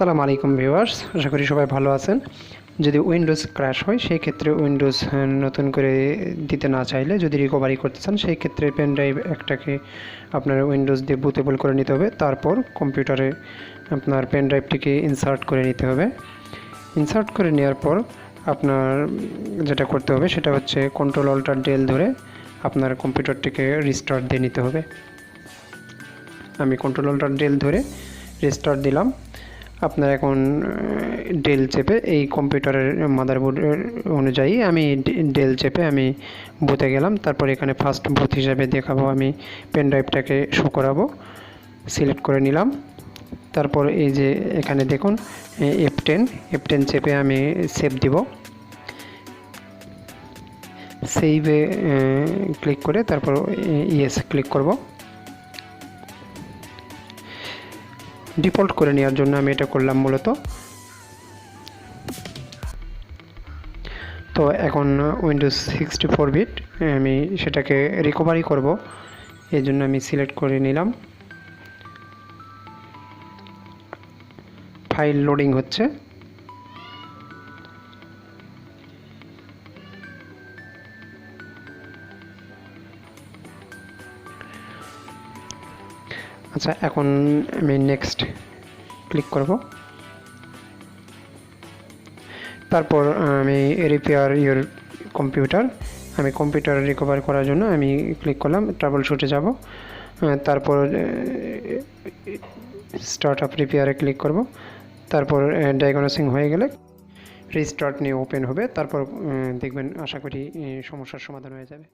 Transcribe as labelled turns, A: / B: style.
A: আসসালামু আলাইকুম ভিউয়ার্স, আশা করি সবাই ভালো আছেন। যদি উইন্ডোজ ক্র্যাশ হয় সেই ক্ষেত্রে উইন্ডোজ নতুন করে দিতে না চাইলে যদি রিকভারি করতে চান সেই ক্ষেত্রে পেন ড্রাইভ একটাকে আপনার উইন্ডোজ দিয়ে বুটেবল করে নিতে হবে। তারপর কম্পিউটারে আপনার পেন ড্রাইভটিকে ইনসার্ট করে নিতে হবে। ইনসার্ট করে নেওয়ার পর আপনার যেটা করতে হবে সেটা হচ্ছে কন্ট্রোল অল্টার ডেল ধরে আপনার কম্পিউটারটিকে রিস্টার্ট দিয়ে নিতে হবে। আমি কন্ট্রোল অল্টার ডেল ধরে রিস্টার্ট দিলাম। আপনার এখন ডেল চেপে এই কম্পিউটারের মাদারবোর্ড অনুযায়ী আমি ডেল চেপে আমি বুথে গেলাম। তারপর এখানে ফার্স্ট বুথ হিসাবে দেখাবো, আমি পেন ড্রাইভটাকে শো করাবো। সিলেক্ট করে নিলাম। তারপর এই যে এখানে দেখুন F10 চেপে আমি সেভ দিব। সেভে ক্লিক করে তারপর ইয়েস ক্লিক করব। ডিফল্ট করে নেওয়ার জন্য আমি এটা করলাম মূলত। তো এখন উইন্ডোজ 64 বিট আমি সেটাকে রিকভারি করব, এই জন্য আমি সিলেক্ট করে নিলাম। ফাইল লোডিং হচ্ছে। আচ্ছা, এখন আমি নেক্সট ক্লিক করব। তারপর আমি রিপেয়ার ইউর কম্পিউটার, আমি কম্পিউটার রিকভার করার জন্য আমি ক্লিক করলাম। ট্রাবল শুটে যাব। তারপর স্টার্ট আপ রিপেয়ারে ক্লিক করব। তারপর ডায়াগনোসিং হয়ে গেলে রিস্টার্ট নিয়ে ওপেন হবে। তারপর দেখবেন আশা করি সমস্যার সমাধান হয়ে যাবে।